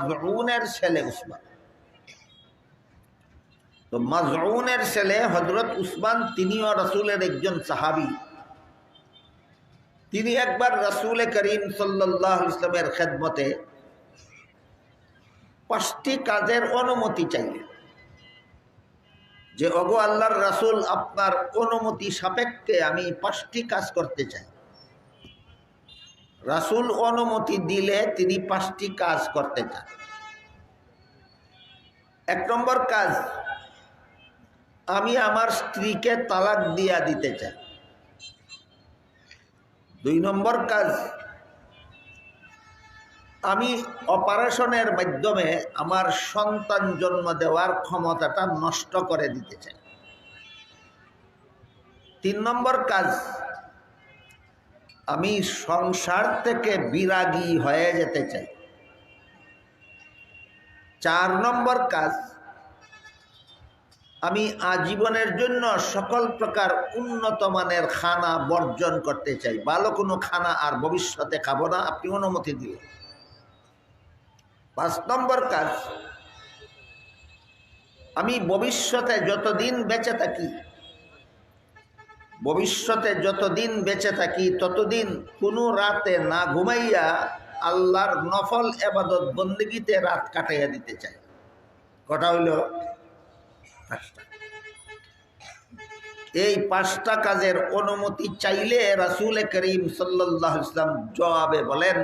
মাজউনের ছেলে উসমান। তো মাজউনের ছেলে হযরত উসমান তিনিও রাসূলের একজন সাহাবী। তিনি একবার রাসূল করিম সাল্লাল্লাহু আলাইহি ওয়াসাল্লামের খেদমতে 5টি কাজের অনুমতি চাইলেন যে ওগো আল্লাহর রাসূল, আপনার অনুমতি সাপেক্ষে আমি 5টি কাজ করতে চাই। রাসূল অনুমতি দিলে তিনি 5টি কাজ করতে চান। 1 নম্বর কাজ, আমি আমার স্ত্রীকে তালাক দিতে চাই। 2 নম্বর কাজ, আমি অপারেশনের মাধ্যমে আমার সন্তান জন্ম দেওয়ার ক্ষমতাটা নষ্ট করে দিতে চাই। 3 নম্বর কাজ, আমি সংসার থেকে বিরাগী হয়ে যেতে চাই। 4 নম্বর কাজ, আমি আজীবনের জন্য সকল প্রকার উন্নত মানের খানা বর্জন করতে চাই, ভালো কোনো খানা আর ভবিষ্যতে খাবো না, আপনি অনুমতি দিলেন। 5 নম্বর কাজ, আমি ভবিষ্যতে যতদিন বেঁচে থাকি ততদিন কোনো রাতে না ঘুমাইয়া আল্লাহর নফল ইবাদত বন্দেগীতে রাত কাটাইয়া দিতে চাই। কটা হইল? 5টা। এই 5টা কাজের অনুমতি চাইলে রাসূল করিম সাল্লাল্লাহু আলাইহি ওয়াসাল্লাম জবাবে বলেন,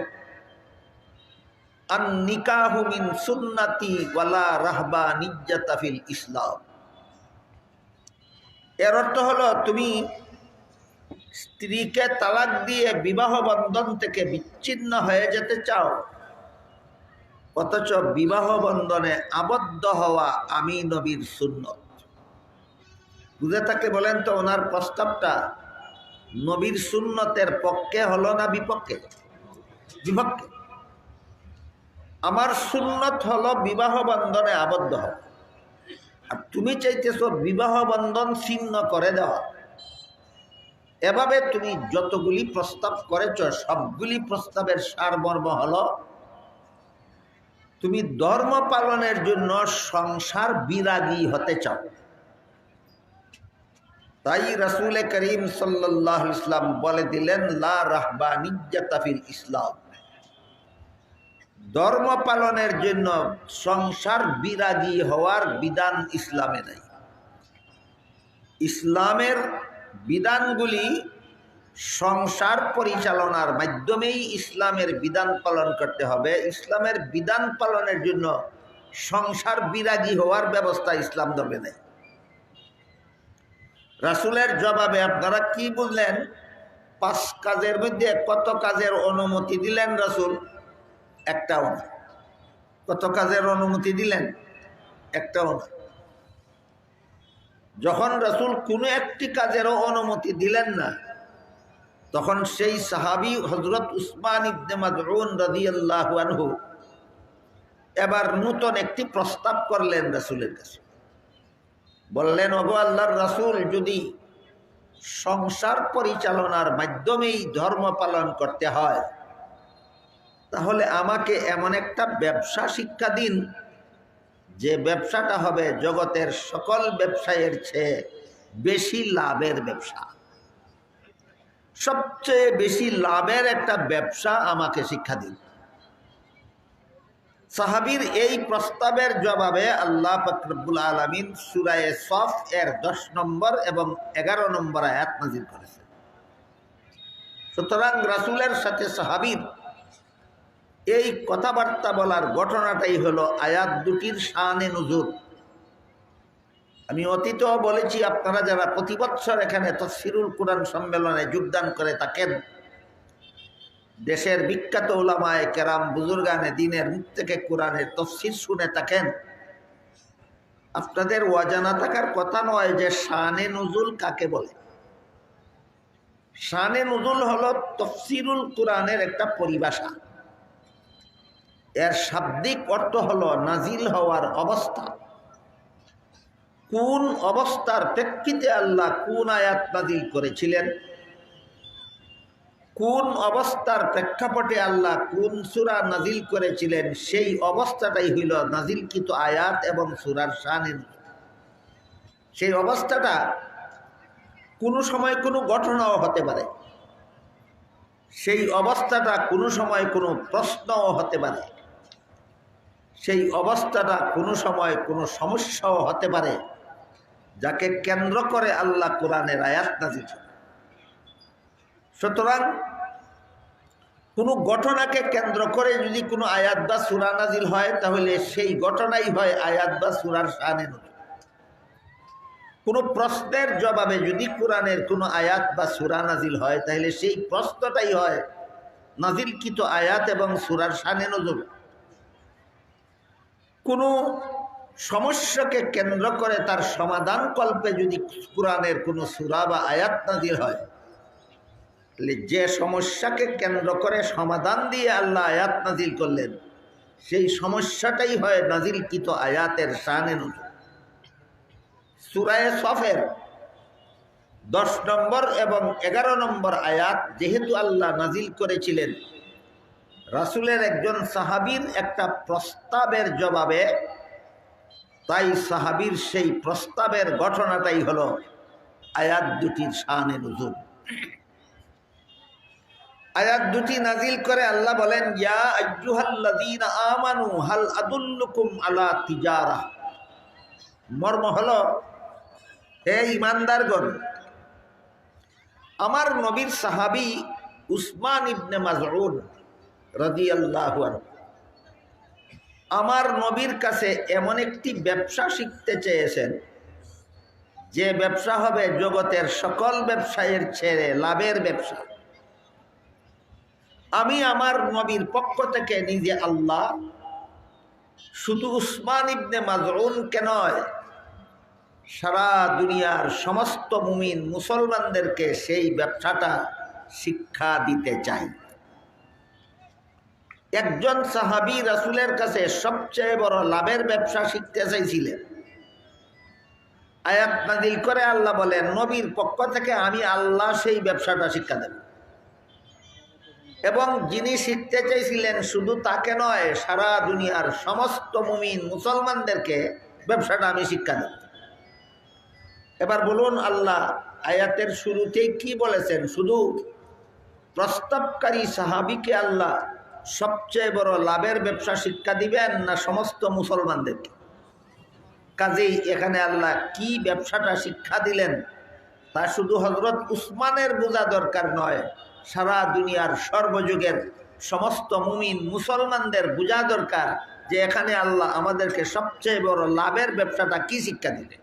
আন নিকাহু মিন সুন্নতি ওয়ালা রাহবানিয়্যাতা ফিল ইসলাম। এর অর্থ হলো, তুমি স্ত্রীকে তালাক দিয়ে বিবাহ বন্ধন থেকে বিচ্ছিন্ন হয়ে যেতে চাও, অথচ বিবাহ বন্ধনে আবদ্ধ হওয়া আমি নবীর সুন্নত। বুঝে থাকে বলেন তো, ওনার প্রস্তাবটা নবীর সুন্নতের পক্ষে হলো না বিপক্ষে? বিপক্ষে। আমার সুন্নত হলো বিবাহ বন্ধনে আবদ্ধ হওয়া, আর তুমি চাইতেছো বিবাহ বন্ধন ছিন্ন করে দেওয়া। এভাবে তুমি যতগুলি প্রস্তাব করেছ সবগুলি প্রস্তাবের সারমর্ম হলো, তুমি ধর্ম পালনের জন্য সংসার বিরাগী হতে চাও। তাই রাসূল করিম সাল্লাল্লাহু আলাইহি ওয়াসাল্লাম বলে দিলেন, লা রাহবানিয়্যাতা ফিল ইসলাম। ধর্ম পালনের জন্য সংসার বিরাগী হওয়ার বিধান ইসলামে নাই। ইসলামের বিধানগুলি সংসার পরিচালনার মাধ্যমেই ইসলামের বিধান পালন করতে হবে। ইসলামের বিধান পালনের জন্য সংসার বিরাগী হওয়ার ব্যবস্থা ইসলাম ধর্মে নেই। রাসূলের জবাবে আপনারা কি বুঝলেন? 5 কাজের মধ্যে কত কাজের অনুমতি দিলেন রাসূল? একটাও না। কত কাজের অনুমতি দিলেন? একটাও না। যখন রাসূল কোনো একটি কাজেরও অনুমতি দিলেন না, তখন সেই সাহাবী হযরত উসমান ইবনে মাজউন রাদিয়াল্লাহু আনহু এবার নতুন একটি প্রস্তাব করলেন রাসূলের কাছে। বললেন, ওগো আল্লাহর রাসূল, যদি সংসার পরিচালনার মাধ্যমেই ধর্ম পালন করতে হয়, তাহলে আমাকে এমন একটা ব্যবসা শিক্ষা দিন যে ব্যবসাটা হবে জগতের সকল ব্যবসায়ের চেয়ে বেশি লাভের ব্যবসা। সবচেয়ে বেশি লাভের একটা ব্যবসা আমাকে শিক্ষা দিন। সাহাবীর এই প্রস্তাবের জবাবে আল্লাহ পাক রব্বুল আলামিন সূরা সফ এর 10 নম্বর এবং 11 নম্বর আয়াত নাযিল করেছেন। সুতরাং রাসূলের সাথে সাহাবীর এই কথাবার্তা বলার ঘটনাটাই হলো আয়াত দুটির শানে নুজুল। আমি অতীতেও বলেছি, আপনারা যারা প্রতি বছর এখানে তাফসীরুল কুরআন সম্মেলনে যোগদান করে থাকেন, দেশের বিখ্যাত উলামায়ে কেরাম বুজুর্গানে দ্বীনের মুখ থেকে কোরআনের তাফসীর শুনে থাকেন, আপনাদের অজানা থাকার কথা নয় যে শানে নুজুল কাকে বলে। শানে নুজুল হলো তাফসীরুল কুরআনের একটা পরিভাষা। এর শাব্দিক অর্থ হলো নাজিল হওয়ার অবস্থা। কোন অবস্থার প্রেক্ষিতে আল্লাহ কোন আয়াত নাজিল করেছিলেন, কোন অবস্থার প্রেক্ষাপটে আল্লাহ কোন সূরা নাজিল করেছিলেন সেই অবস্থাটাই হইল নাজিলকৃত আয়াত এবং সূরার শানের। সেই অবস্থাটা কোনো সময় কোনো ঘটনাও হতে পারে, সেই অবস্থাটা কোনো সময় কোনো প্রশ্নও হতে পারে, সেই অবস্থাটা কোনো সময় কোনো সমস্যাও হতে পারে, যাকে কেন্দ্র করে আল্লাহ কোরআনের আয়াত নাজিল করেন। সুতরাং কোনো ঘটনাকে কেন্দ্র করে যদি কোনো আয়াত বা সূরা নাজিল হয় তাহলে সেই ঘটনাই হয় আয়াত বা সূরার শানে নজুল। কোনো প্রশ্নের জবাবে যদি কোরআনের কোনো আয়াত বা সূরা নাজিল হয় তাহলে সেই প্রশ্নটাই হয় নাজিলকৃত আয়াত এবং সূরার শানে নজুল। কোনো সমস্যাকে কেন্দ্র করে তার সমাধান কল্পে যদি কোরআনের কোনো সূরা বা আয়াত নাজিল হয়, যে সমস্যাকে কেন্দ্র করে সমাধান দিয়ে আল্লাহ আয়াত নাজিল করলেন সেই সমস্যাটাই হয় নাজিলকৃত আয়াতের শানে নজুল। সূরা সফের 10 নম্বর এবং 11 নম্বর আয়াত যেহেতু আল্লাহ নাজিল করেছিলেন রাসূলের একজন সাহাবীর একটা প্রস্তাবের জবাবে, তাই সাহাবীর সেই প্রস্তাবের ঘটনাটাই হলো আয়াত দুটির শানে নজুল। আয়াত দুটি নাজিল করে আল্লাহ বলেন, ইয়া আইয়ুহাল্লাযীনা আমানু হাল আদুল্লুকুম আলা তিজারা। মর্ম হলো, হে ঈমানদারগণ, আমার নবীর সাহাবী উসমান ইবনে মাযউন রাদিয়াল্লাহু আনহু আমার নবীর কাছে এমন একটি ব্যবসা শিখতে চেয়েছেন যে ব্যবসা হবে জগতের সকল ব্যবসায়ের ছেড়ে লাভের ব্যবসা। আমি আমার নবীর পক্ষ থেকে নিজে আল্লাহ শুধু উসমান ইবনে মাযউনকে নয়, সারা দুনিয়ার সমস্ত মুমিন মুসলমানদেরকে সেই ব্যবসাটা শিক্ষা দিতে চাই। একজন সাহাবী রাসূলের কাছে সবচেয়ে বড় লাভের ব্যবসা শিখতে চাইছিলেন। আয়াত নাযিল করে আল্লাহ বলেন, নবীর পক্ষ থেকে আমি আল্লাহ সেই ব্যবসাটা শিক্ষা দেব। এবং যিনি শিখতে চাইছিলেন শুধু তাকে নয়, সারা দুনিয়ার সমস্ত মুমিন মুসলমানদেরকে ব্যবসাটা আমি শিক্ষা দেব। এবার বলুন, আল্লাহ আয়াতের শুরুতেই কি বলেছেন? শুধু প্রস্তাবকারী সাহাবীকে আল্লাহ সবচেয়ে বড় লাভের ব্যবসা শিক্ষা দিবেন না সমস্ত মুসলমানদেরকে? কাজেই এখানে আল্লাহ কি ব্যবসাটা শিক্ষা দিলেন তা শুধু হযরত উসমানের বোঝা দরকার নয়, সারা দুনিয়ার সর্বযুগের সমস্ত মুমিন মুসলমানদের বোঝা দরকার যে এখানে আল্লাহ আমাদেরকে সবচেয়ে বড় লাভের ব্যবসাটা কি শিক্ষা দিলেন।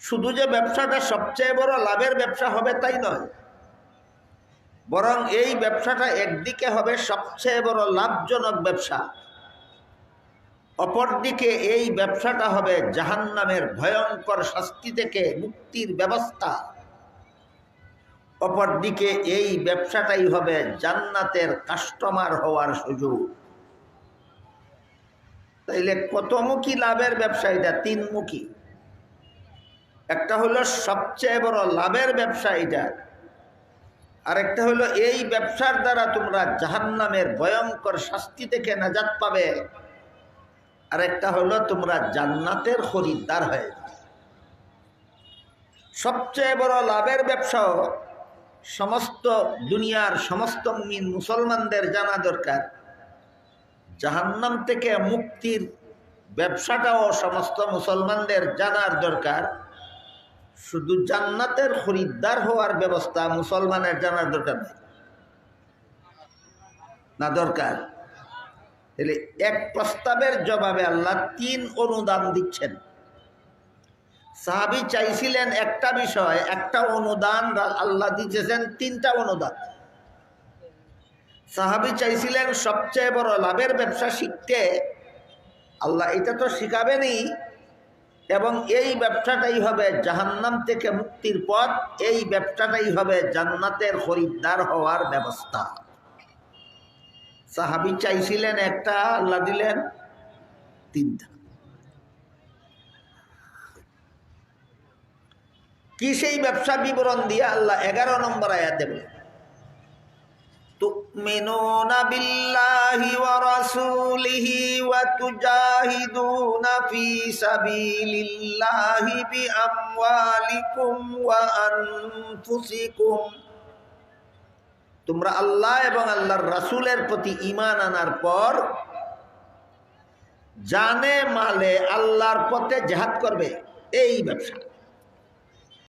শুধু যে ব্যবসাটা সবচেয়ে বড় লাভের ব্যবসা হবে তাই নয়, বরং এই ব্যবসাটা একদিকে হবে সবচেয়ে বড় লাভজনক ব্যবসা, অপরদিকে এই ব্যবসাটা হবে জাহান্নামের ভয়ঙ্কর শাস্তি থেকে মুক্তির ব্যবস্থা, অপরদিকে এই ব্যবসাটাই হবে জান্নাতের কাস্টমার হওয়ার সুযোগ। তাইলে কতমুখী লাভের ব্যবসা? এটা তিনমুখী। একটা হলো সবচেয়ে বড় লাভের ব্যবসা এটা, আরেকটা হলো এই ব্যবসার দ্বারা তোমরা জাহান্নামের ভয়ঙ্কর শাস্তি থেকে নাজাত পাবে, আরেকটা হলো তোমরা জান্নাতের খরিদ্দার হয়ে যাবে। সবচেয়ে বড় লাভের ব্যবসাও সমস্ত দুনিয়ার সমস্ত মুমিন মুসলমানদের জানা দরকার। জাহান্নাম থেকে মুক্তির ব্যবসাটাও সমস্ত মুসলমানদের জানার দরকার। শুধু জান্নাতের খরিদ্দার হওয়ার ব্যবস্থা মুসলমানের জানার দরকার নেই না? দরকার। তাহলে এক প্রস্তাবের জবাবে আল্লাহ 3 অনুদান দিচ্ছেন। সাহাবী চাইছিলেন একটা বিষয়, একটা অনুদান, আল্লাহ দিয়েছেন 3টা অনুদান। সাহাবী চাইছিলেন সবচেয়ে বড় লাভের ব্যবসা শিখতে, আল্লাহ এটা তো শিখাবেনই, এবং এই ব্যবসাটাই হবে জাহান্নাম থেকে মুক্তির পথ, এই ব্যবসাটাই হবে জান্নাতের খরিদ্দার হওয়ার ব্যবস্থা। সাহাবী চাইছিলেন একটা, আল্লাহ দিলেন 3টা। কি সেই ব্যবসা বিবরণ দিয়ে আল্লাহ 11 নম্বর আয়াতে বলে, তুমিনুনা বিল্লাহি ওয়া রাসূলিহি ওয়া তুজাহিদুনা ফি সাবিলিল্লাহি বিআমওয়ালিকুম ওয়া আনফুসিকুম। তোমরা আল্লাহ এবং আল্লাহর রাসূলের প্রতি ঈমান আনার পর জানে মালে আল্লাহর পথে জিহাদ করবে, এই ব্যবসা।